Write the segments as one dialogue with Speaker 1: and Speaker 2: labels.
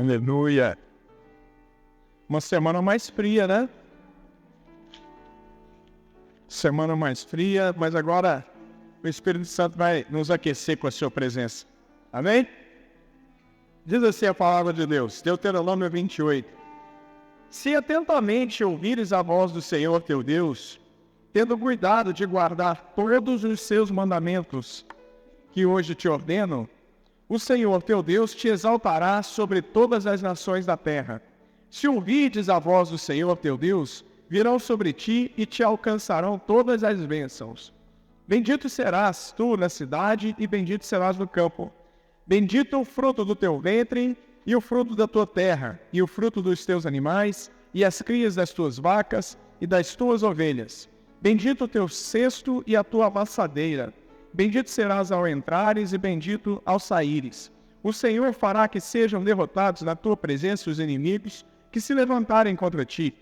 Speaker 1: Aleluia. Uma semana mais fria, né? Semana mais fria, mas agora o Espírito Santo vai nos aquecer com a sua presença. Amém? Diz assim a palavra de Deus, Deuteronômio 28. Se atentamente ouvires a voz do Senhor teu Deus, tendo cuidado de guardar todos os seus mandamentos que hoje te ordeno, o Senhor teu Deus te exaltará sobre todas as nações da terra. Se ouvirdes a voz do Senhor teu Deus, virão sobre ti e te alcançarão todas as bênçãos. Bendito serás tu na cidade e bendito serás no campo. Bendito o fruto do teu ventre e o fruto da tua terra, e o fruto dos teus animais, e as crias das tuas vacas e das tuas ovelhas. Bendito o teu cesto e a tua amassadeira. Bendito serás ao entrares e bendito ao saíres. O Senhor fará que sejam derrotados na tua presença os inimigos que se levantarem contra ti.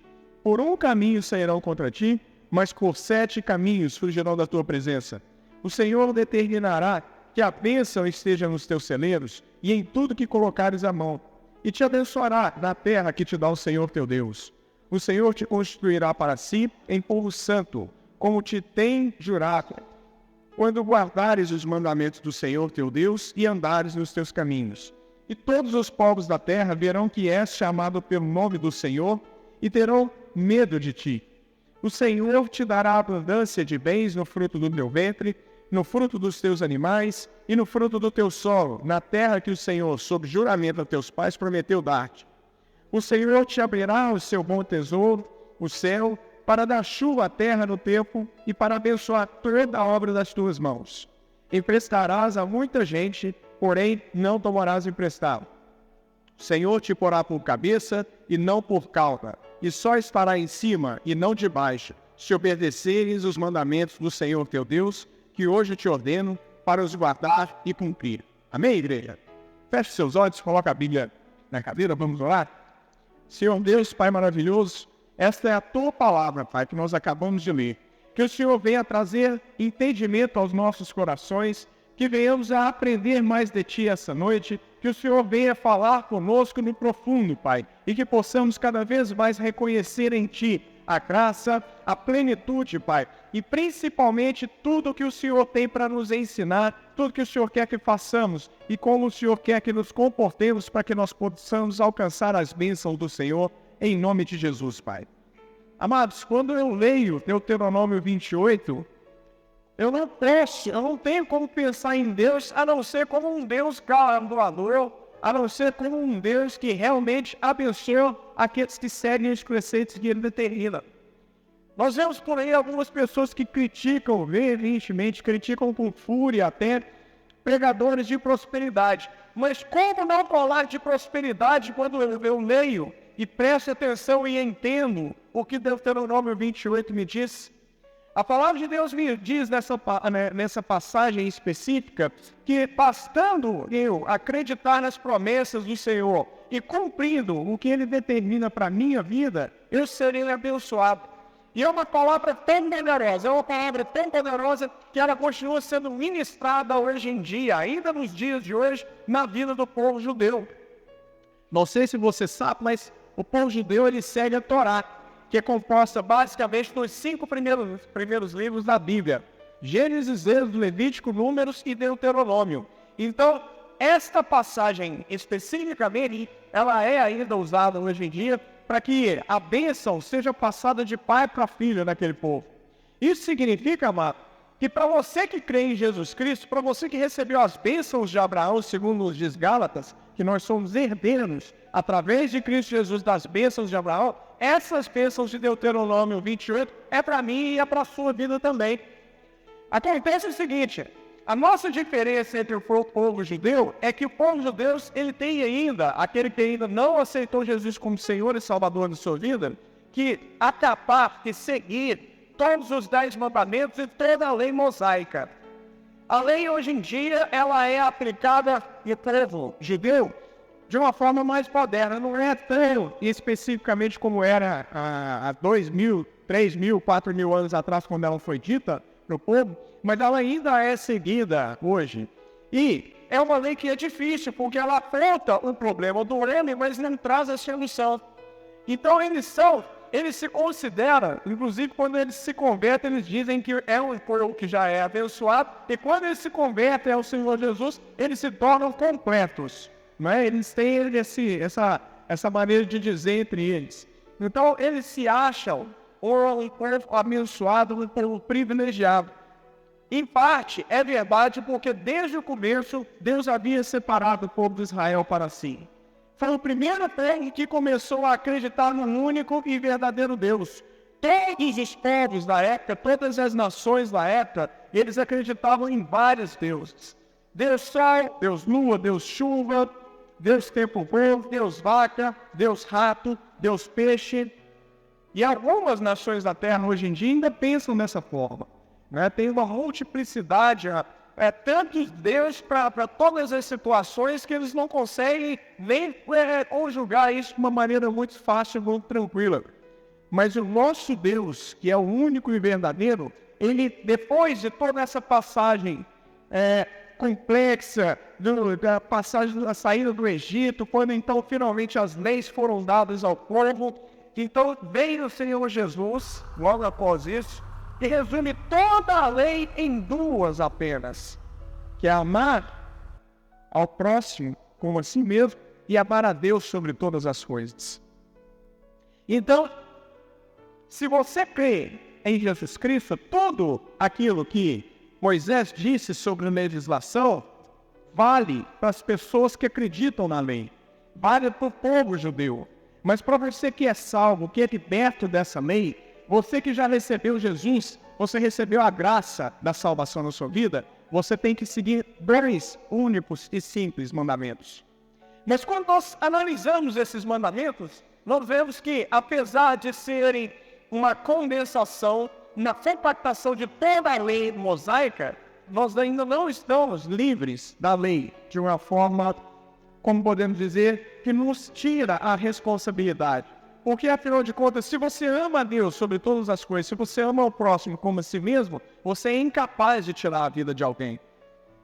Speaker 1: Por um caminho sairão contra ti, mas por 7 caminhos fugirão da tua presença. O Senhor determinará que a bênção esteja nos teus celeiros e em tudo que colocares a mão, e te abençoará na terra que te dá o Senhor teu Deus. O Senhor te constituirá para si em povo santo, como te tem jurado, quando guardares os mandamentos do Senhor teu Deus e andares nos teus caminhos. E todos os povos da terra verão que és chamado pelo nome do Senhor e terão medo de ti. O Senhor te dará abundância de bens no fruto do teu ventre, no fruto dos teus animais e no fruto do teu solo, na terra que o Senhor, sob juramento a teus pais, prometeu dar-te. O Senhor te abrirá o seu bom tesouro, o céu, para dar chuva à terra no tempo e para abençoar toda a obra das tuas mãos. Emprestarás a muita gente, porém não tomarás emprestado. O Senhor te porá por cabeça e não por cauda, e só estará em cima e não de baixo, se obedeceres os mandamentos do Senhor teu Deus, que hoje te ordeno, para os guardar e cumprir. Amém, igreja? Feche seus olhos, coloque a Bíblia na cadeira, vamos orar? Senhor Deus, Pai maravilhoso, esta é a tua palavra, Pai, que nós acabamos de ler. Que o Senhor venha trazer entendimento aos nossos corações, que venhamos a aprender mais de Ti essa noite, que o Senhor venha falar conosco no profundo, Pai, e que possamos cada vez mais reconhecer em Ti a graça, a plenitude, Pai, e principalmente tudo que o Senhor tem para nos ensinar, tudo que o Senhor quer que façamos e como o Senhor quer que nos comportemos para que nós possamos alcançar as bênçãos do Senhor, em nome de Jesus, Pai. Amados, quando eu leio Deuteronômio 28, eu não tenho como pensar em Deus a não ser como um Deus galardoador, a não ser como um Deus que realmente abençoa aqueles que seguem os preceitos que Ele determina. Nós vemos por aí algumas pessoas que criticam veementemente, criticam com fúria até pregadores de prosperidade. Mas como não falar de prosperidade quando eu leio e presto atenção e entendo o que Deuteronômio 28 me diz? A palavra de Deus me diz nessa passagem específica que bastando eu acreditar nas promessas do Senhor e cumprindo o que Ele determina para a minha vida, eu serei abençoado. E é uma palavra tão poderosa, que ela continua sendo ministrada hoje em dia, ainda nos dias de hoje, na vida do povo judeu. Não sei se você sabe, mas o povo judeu ele segue a Torá, que é composta basicamente dos 5 primeiros livros da Bíblia: Gênesis, Êxodo, Levítico, Números e Deuteronômio. Então, esta passagem especificamente, ela é ainda usada hoje em dia para que a bênção seja passada de pai para filho naquele povo. Isso significa, amado, que para você que crê em Jesus Cristo, para você que recebeu as bênçãos de Abraão, segundo os diz Gálatas, que nós somos herdeiros através de Cristo Jesus das bênçãos de Abraão, essas bênçãos de Deuteronômio 28 é para mim e é para a sua vida também. Acontece o seguinte: a nossa diferença entre o povo judeu é que o povo judeu ele tem ainda, aquele que ainda não aceitou Jesus como Senhor e Salvador da sua vida, que acabar de seguir todos os 10 mandamentos e toda a lei mosaica. A lei hoje em dia ela é aplicada no povo judeu de uma forma mais moderna, não é tão especificamente como era há 2.000, 3.000, 4.000 anos atrás, quando ela foi dita para o povo, mas ela ainda é seguida hoje. E é uma lei que é difícil, porque ela aponta o problema do homem, mas não traz a solução. Então eles se consideram, inclusive quando eles se convertem, eles dizem que é um povo que já é abençoado, e quando eles se convertem ao Senhor Jesus, eles se tornam completos. Não é? Eles têm essa maneira de dizer entre eles. Então eles se acham um povo abençoado, um povo privilegiado. Em parte, é verdade, porque desde o começo, Deus havia separado o povo de Israel para si. Foi o primeiro povo que começou a acreditar no único e verdadeiro Deus. Todos os povos da época, todas as nações da época, eles acreditavam em vários deuses. Deus sol, Deus lua, Deus chuva, Deus tempo bom, Deus vaca, Deus rato, Deus peixe. E algumas nações da terra hoje em dia ainda pensam dessa forma. Né? Tem uma multiplicidade, tantos deuses para todas as situações que eles não conseguem nem conjugar isso de uma maneira muito fácil, muito tranquila. Mas o nosso Deus, que é o único e verdadeiro, ele, depois de toda essa passagem complexa, da passagem da saída do Egito, quando então finalmente as leis foram dadas ao povo, então veio o Senhor Jesus, logo após isso, e resume toda a lei em duas apenas, que é amar ao próximo como a si mesmo e amar a Deus sobre todas as coisas. Então, se você crê em Jesus Cristo, tudo aquilo que Moisés disse sobre a legislação vale para as pessoas que acreditam na lei, vale para o povo judeu. Mas para você que é salvo, que é liberto dessa lei, você que já recebeu Jesus, você recebeu a graça da salvação na sua vida, você tem que seguir 2 únicos e simples mandamentos. Mas quando nós analisamos esses mandamentos, nós vemos que, apesar de serem uma condensação na compactação de toda a lei mosaica, nós ainda não estamos livres da lei de uma forma, como podemos dizer, que nos tira a responsabilidade. Porque, afinal de contas, se você ama a Deus sobre todas as coisas, se você ama o próximo como a si mesmo, você é incapaz de tirar a vida de alguém.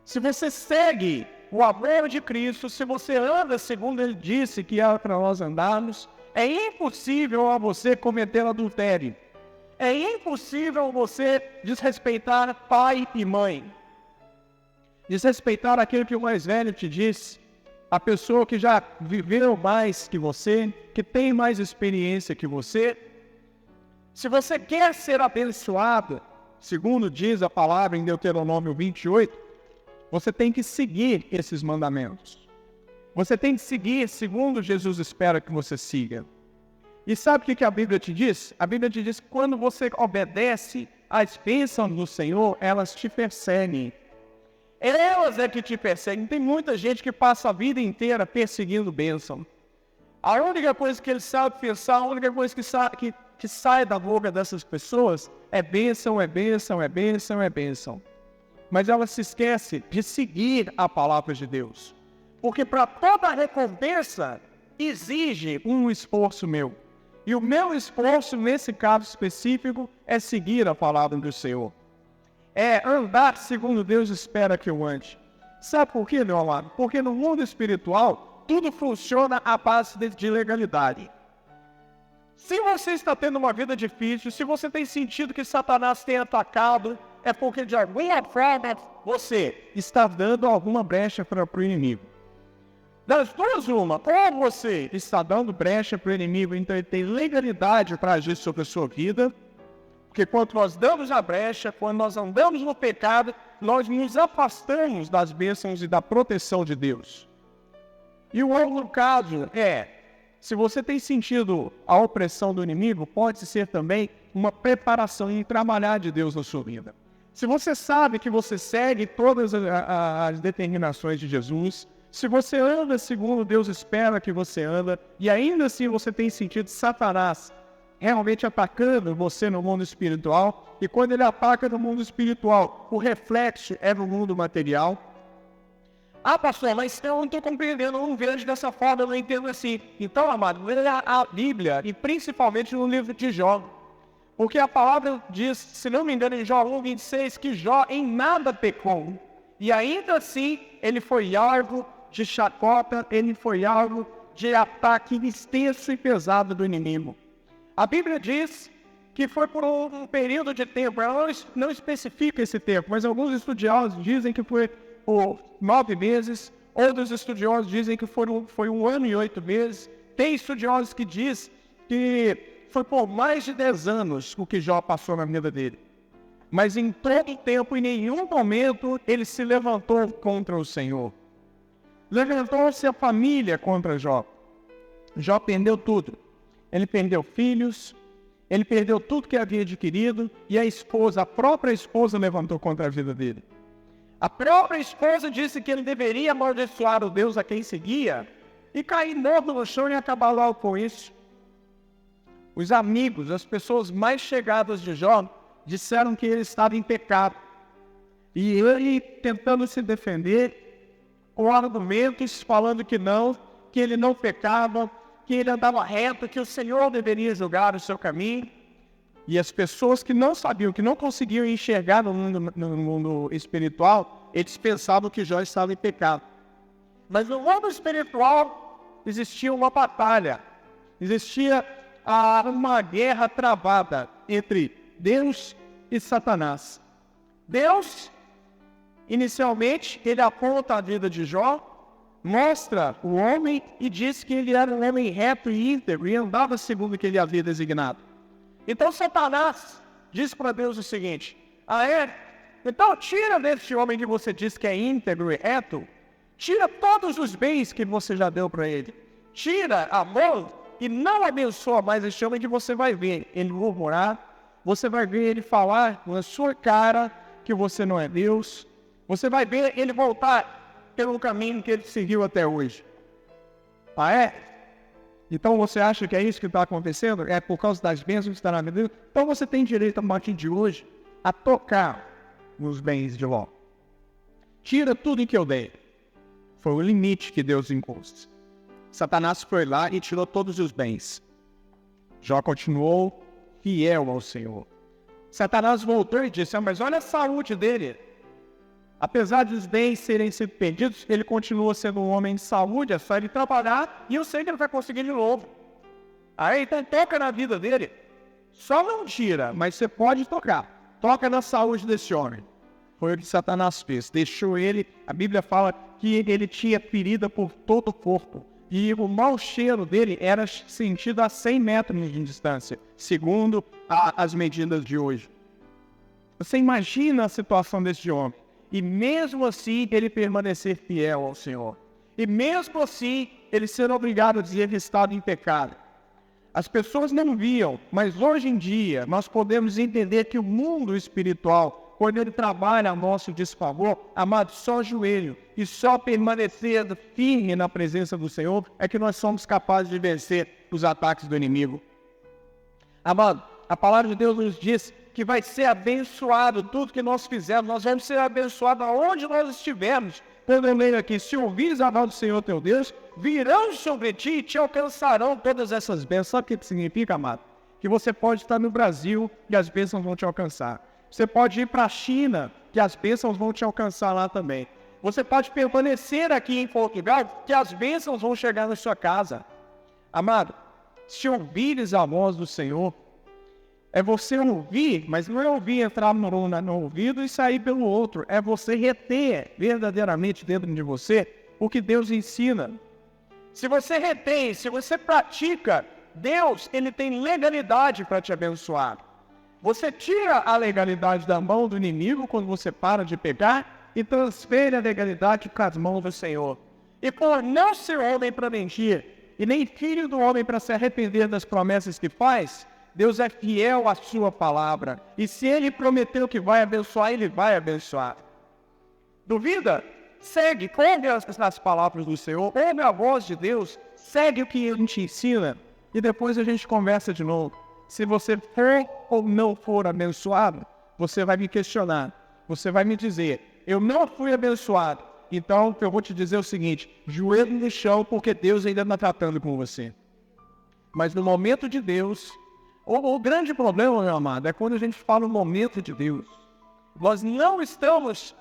Speaker 1: Se você segue o amor de Cristo, se você anda segundo Ele disse que é para nós andarmos, é impossível a você cometer adultério. É impossível você desrespeitar pai e mãe. Desrespeitar aquilo que o mais velho te disse. A pessoa que já viveu mais que você, que tem mais experiência que você. Se você quer ser abençoado, segundo diz a palavra em Deuteronômio 28, você tem que seguir esses mandamentos. Você tem que seguir segundo Jesus espera que você siga. E sabe o que a Bíblia te diz? A Bíblia te diz que quando você obedece às bênçãos do Senhor, elas te perseguem. Elas é que te perseguem. Tem muita gente que passa a vida inteira perseguindo bênção. A única coisa que ele sabe pensar, a única coisa que sai da boca dessas pessoas é bênção, é bênção, é bênção, é bênção. Mas ela se esquece de seguir a palavra de Deus. Porque para toda recompensa exige um esforço meu. E o meu esforço, nesse caso específico, é seguir a palavra do Senhor. É andar segundo Deus espera que eu ande. Sabe por quê, meu amado? Porque no mundo espiritual, tudo funciona à base de legalidade. Se você está tendo uma vida difícil, se você tem sentido que Satanás tem atacado, é porque de alguma forma você está dando alguma brecha para o inimigo. Das duas, uma, ou você está dando brecha para o inimigo, então ele tem legalidade para agir sobre a sua vida, porque quando nós damos a brecha, quando nós andamos no pecado, nós nos afastamos das bênçãos e da proteção de Deus. E o outro caso se você tem sentido a opressão do inimigo, pode ser também uma preparação em trabalhar de Deus na sua vida. Se você sabe que você segue todas as determinações de Jesus, se você anda segundo Deus espera que você anda, e ainda assim você tem sentido Satanás realmente atacando você no mundo espiritual, e quando ele ataca no mundo espiritual, o reflexo é no mundo material. Ah, pastor, mas eu não estou compreendendo, eu não vejo dessa forma, eu não entendo assim. Então, amado, leia a Bíblia, e principalmente no livro de Jó. Porque a palavra diz, se não me engano, em Jó 1:26, que Jó em nada pecou. E ainda assim, ele foi alvo de chacota, ele foi alvo de ataque extenso e pesado do inimigo. A Bíblia diz que foi por um período de tempo, ela não especifica esse tempo, mas alguns estudiosos dizem que foi por 9 meses, outros estudiosos dizem que foi 1 ano e 8 meses, tem estudiosos que dizem que foi por mais de 10 anos o que Jó passou na vida dele. Mas em todo o tempo, em nenhum momento, ele se levantou contra o Senhor. Levantou-se a família contra Jó. Jó perdeu tudo. Ele perdeu filhos, ele perdeu tudo que havia adquirido, e a própria esposa levantou contra a vida dele. A própria esposa disse que ele deveria amaldiçoar o Deus a quem seguia e cair morto no chão e acabar logo com isso. Os amigos, as pessoas mais chegadas de Jó, disseram que ele estava em pecado. E ele, tentando se defender, com argumentos, falando que ele não pecava, que ele andava reto, que o Senhor deveria julgar o seu caminho. E as pessoas que não sabiam, que não conseguiam enxergar no mundo espiritual, eles pensavam que Jó estava em pecado. Mas no mundo espiritual existia uma batalha, existia uma guerra travada entre Deus e Satanás. Deus, inicialmente, ele aponta a vida de Jó, mostra o homem e diz que ele era um homem reto e íntegro e andava segundo o que ele havia designado. Então Satanás diz para Deus o seguinte: então tira desse homem que você diz que é íntegro e reto, tira todos os bens que você já deu para ele, tira a mão e não abençoa mais esse homem, que você vai ver ele murmurar, você vai ver ele falar na sua cara que você não é Deus, você vai ver ele voltar pelo caminho que ele seguiu até hoje. Então você acha que é isso que está acontecendo? É por causa das bênçãos que está na vida dele? Então você tem direito, a partir de hoje, a tocar nos bens de Jó. Tira tudo que eu dei. Foi o limite que Deus impôs. Satanás foi lá e tirou todos os bens. Jó continuou fiel ao Senhor. Satanás voltou e disse: mas olha a saúde dele. Apesar dos bens serem sido perdidos, ele continua sendo um homem de saúde, é só ele trabalhar e eu sei que ele vai conseguir de novo. Então toca na vida dele. Só não tira, mas você pode tocar. Toca na saúde desse homem. Foi o que Satanás fez. Deixou ele, a Bíblia fala que ele tinha ferida por todo o corpo. E o mau cheiro dele era sentido a 100 metros de distância, segundo as medidas de hoje. Você imagina a situação desse homem. E mesmo assim, ele permanecer fiel ao Senhor. E mesmo assim, ele ser obrigado a dizer que estava em pecado. As pessoas não viam, mas hoje em dia, nós podemos entender que o mundo espiritual, quando ele trabalha a nosso desfavor, amado, só joelho e só permanecer firme na presença do Senhor, é que nós somos capazes de vencer os ataques do inimigo. Amado, a palavra de Deus nos diz que vai ser abençoado tudo que nós fizermos, nós vamos ser abençoados aonde nós estivermos. Quando eu leio aqui: se ouvires a voz do Senhor teu Deus, virão sobre ti e te alcançarão todas essas bênçãos. Sabe o que significa, amado? Que você pode estar no Brasil e as bênçãos vão te alcançar. Você pode ir para a China, que as bênçãos vão te alcançar lá também. Você pode permanecer aqui em Portugal, que as bênçãos vão chegar na sua casa. Amado, se ouvires a voz do Senhor, é você ouvir, mas não é ouvir entrar no ouvido e sair pelo outro. É você reter verdadeiramente dentro de você o que Deus ensina. Se você retém, se você pratica, Deus, ele tem legalidade para te abençoar. Você tira a legalidade da mão do inimigo quando você para de pecar e transfere a legalidade para as mãos do Senhor. E por não ser homem para mentir e nem filho do homem para se arrepender das promessas que faz, Deus é fiel à sua palavra. E se ele prometeu que vai abençoar, ele vai abençoar. Duvida? Segue, ouve as palavras do Senhor, ouve a voz de Deus, segue o que ele te ensina e depois a gente conversa de novo. Se você for ou não for abençoado, você vai me questionar. Você vai me dizer: eu não fui abençoado. Então eu vou te dizer o seguinte: joelho no chão, porque Deus ainda está tratando com você. Mas no momento de Deus, o grande problema, meu amado, é quando a gente fala no momento de Deus. Nós não estamos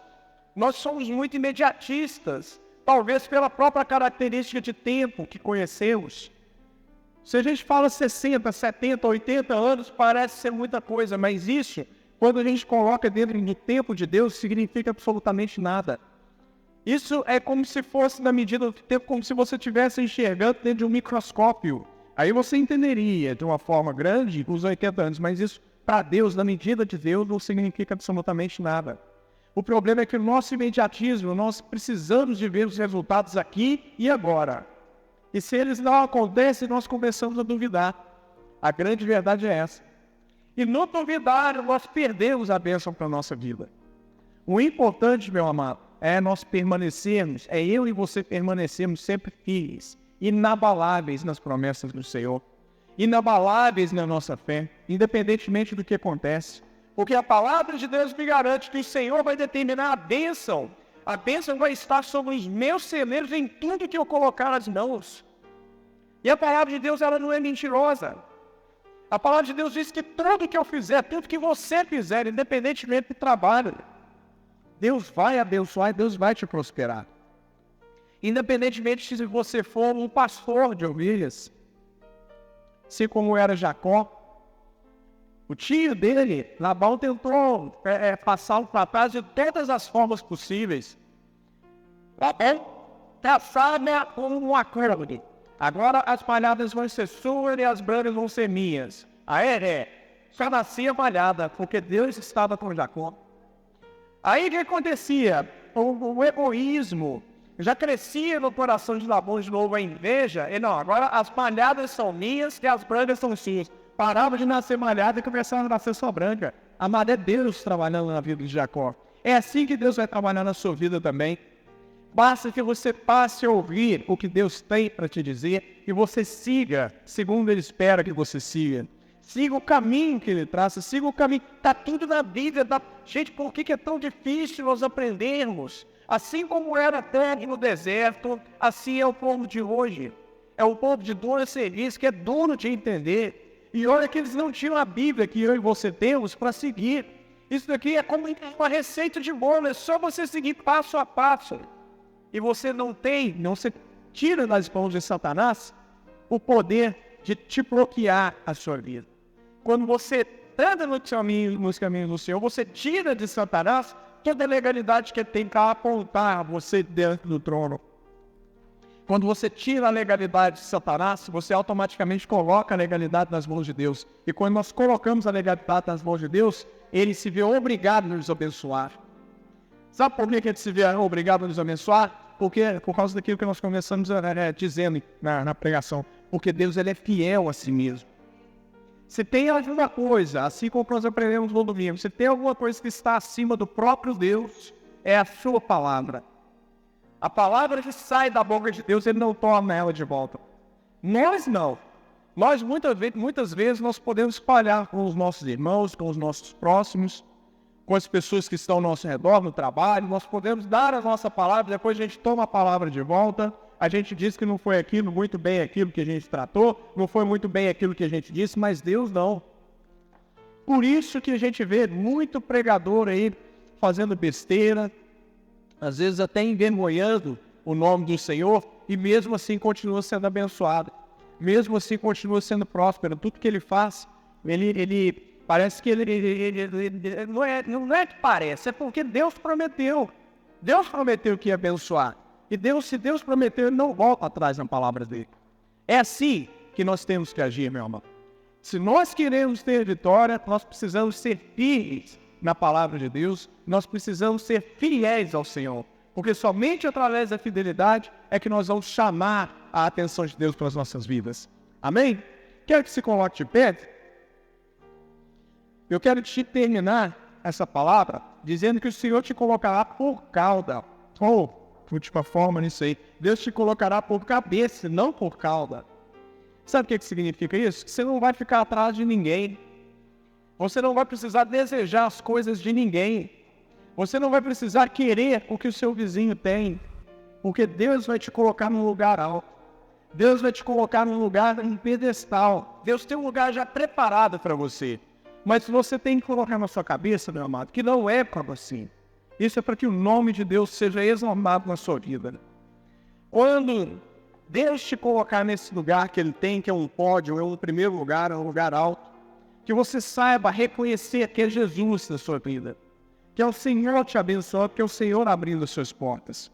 Speaker 1: Nós somos muito imediatistas, talvez pela própria característica de tempo que conhecemos. Se a gente fala 60, 70, 80 anos, parece ser muita coisa, mas isso, quando a gente coloca dentro do tempo de Deus, significa absolutamente nada. Isso é como se fosse, na medida do tempo, como se você estivesse enxergando dentro de um microscópio. Aí você entenderia de uma forma grande os 80 anos, mas isso, para Deus, na medida de Deus, não significa absolutamente nada. O problema é que o nosso imediatismo, nós precisamos de ver os resultados aqui e agora. E se eles não acontecem, nós começamos a duvidar. A grande verdade é essa. E no duvidar, nós perdemos a bênção para a nossa vida. O importante, meu amado, é nós permanecermos, é eu e você permanecermos sempre firmes, inabaláveis nas promessas do Senhor, inabaláveis na nossa fé, independentemente do que acontece. Porque a palavra de Deus me garante que o Senhor vai determinar a bênção. A bênção vai estar sobre os meus celeiros em tudo que eu colocar as mãos. E a palavra de Deus, ela não é mentirosa. A palavra de Deus diz que tudo que eu fizer, tudo que você fizer, independentemente do trabalho, Deus vai abençoar e Deus vai te prosperar. Independentemente se você for um pastor de ovelhas, assim como era Jacó, o tio dele, Labão, tentou passá-lo para trás de todas as formas possíveis. Labão traçava como um acordo. Agora as malhadas vão ser suas e as brancas vão ser minhas. Só nascia malhada, porque Deus estava com Jacó. Aí o que acontecia? O egoísmo já crescia no coração de Labão de novo, a inveja. E não, agora as malhadas são minhas e as brancas são suas. Parava de nascer malhada e começava a nascer só branca. Amado, é Deus trabalhando na vida de Jacó. É assim que Deus vai trabalhar na sua vida também. Basta que você passe a ouvir o que Deus tem para te dizer e você siga segundo Ele espera que você siga. Siga o caminho que Ele traça, siga o caminho. Está tudo na Bíblia. Gente, por que é tão difícil nós aprendermos? Assim como era a terra no deserto, assim é o povo de hoje. É o povo de dura serviço, que é duro de entender. E olha que eles não tinham a Bíblia que eu e você temos para seguir. Isso daqui é como uma receita de bolo, é só você seguir passo a passo. E você não se tira das mãos de Satanás o poder de te bloquear a sua vida. Quando você anda nos caminhos do Senhor, você tira de Satanás toda a legalidade que ele tem para apontar você dentro do trono. Quando você tira a legalidade de Satanás, você automaticamente coloca a legalidade nas mãos de Deus. E quando nós colocamos a legalidade nas mãos de Deus, Ele se vê obrigado a nos abençoar. Sabe por que Ele se vê obrigado a nos abençoar? Por causa daquilo que nós começamos dizendo na pregação. Porque Deus, Ele é fiel a si mesmo. Se tem alguma coisa, assim como nós aprendemos no domingo, se tem alguma coisa que está acima do próprio Deus, é a sua palavra. A palavra que sai da boca de Deus, Ele não torna ela de volta. Nós não. Nós muitas vezes nós podemos espalhar com os nossos irmãos, com os nossos próximos, com as pessoas que estão ao nosso redor, no trabalho. Nós podemos dar a nossa palavra, depois a gente toma a palavra de volta. A gente diz que não foi muito bem aquilo que a gente tratou, não foi muito bem aquilo que a gente disse, mas Deus não. Por isso que a gente vê muito pregador aí fazendo besteira, às vezes até envergonhando o nome do Senhor, e mesmo assim continua sendo abençoado. Mesmo assim continua sendo próspero. Tudo que ele faz, ele parece que ele não é que parece, é porque Deus prometeu. Deus prometeu que ia abençoar. E se Deus prometeu, Ele não volta atrás na palavra dele. É assim que nós temos que agir, meu irmão. Se nós queremos ter vitória, nós precisamos ser firmes na palavra de Deus, nós precisamos ser fiéis ao Senhor, porque somente através da fidelidade é que nós vamos chamar a atenção de Deus para as nossas vidas. Amém? Quero que se coloque de pé. Eu quero te terminar essa palavra dizendo que o Senhor te colocará por cauda, ou, última forma nisso aí, Deus te colocará por cabeça, não por cauda. Sabe o que significa isso? Que você não vai ficar atrás de ninguém. Você não vai precisar desejar as coisas de ninguém. Você não vai precisar querer o que o seu vizinho tem. Porque Deus vai te colocar num lugar alto. Deus vai te colocar num lugar, em pedestal. Deus tem um lugar já preparado para você. Mas você tem que colocar na sua cabeça, meu amado, que não é para você. Isso é para que o nome de Deus seja exaltado na sua vida. Quando Deus te colocar nesse lugar que Ele tem, que é um pódio, é um primeiro lugar, é um lugar alto, que você saiba reconhecer que é Jesus na sua vida, que é o Senhor te abençoando, que é o Senhor abrindo as suas portas.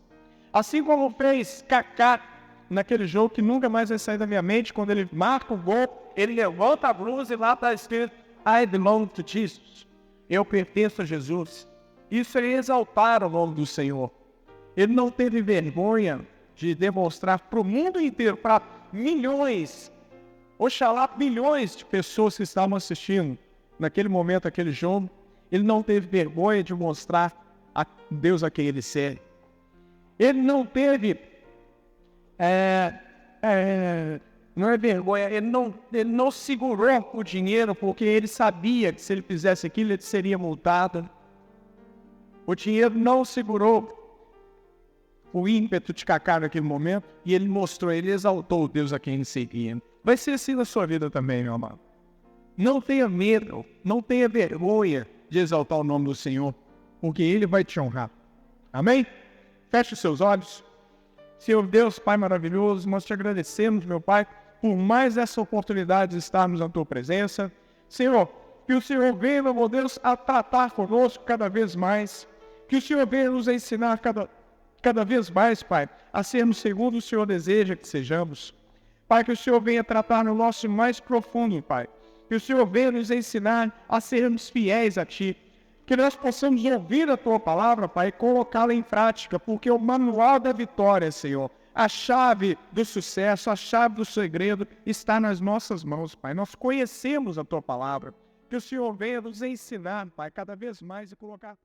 Speaker 1: Assim como fez Kaká naquele jogo que nunca mais vai sair da minha mente, quando ele marca o gol, ele levanta a blusa e lá está escrito I belong to Jesus. Eu pertenço a Jesus. Isso é exaltar o nome do Senhor. Ele não teve vergonha de demonstrar para o mundo inteiro, para milhões, oxalá milhões de pessoas que estavam assistindo naquele momento, aquele jogo. Ele não teve vergonha de mostrar a Deus a quem ele serve. Ele não teve, não é vergonha, ele não segurou o dinheiro, porque ele sabia que se ele fizesse aquilo, ele seria multado. O dinheiro não segurou o ímpeto de Kaká naquele momento, e ele mostrou, ele exaltou o Deus a quem ele seguia. Vai ser assim na sua vida também, meu amado. Não tenha medo, não tenha vergonha de exaltar o nome do Senhor, porque Ele vai te honrar. Amém? Feche os seus olhos. Senhor Deus, Pai maravilhoso, nós te agradecemos, meu Pai, por mais essa oportunidade de estarmos na Tua presença. Senhor, que o Senhor venha, meu Deus, a tratar conosco cada vez mais. Que o Senhor venha nos ensinar cada vez mais, Pai, a sermos segundo o Senhor deseja que sejamos. Pai, que o Senhor venha tratar no nosso mais profundo, Pai. Que o Senhor venha nos ensinar a sermos fiéis a Ti. Que nós possamos ouvir a Tua palavra, Pai, e colocá-la em prática, porque o manual da vitória, Senhor, a chave do sucesso, a chave do segredo está nas nossas mãos, Pai. Nós conhecemos a Tua palavra. Que o Senhor venha nos ensinar, Pai, cada vez mais e colocar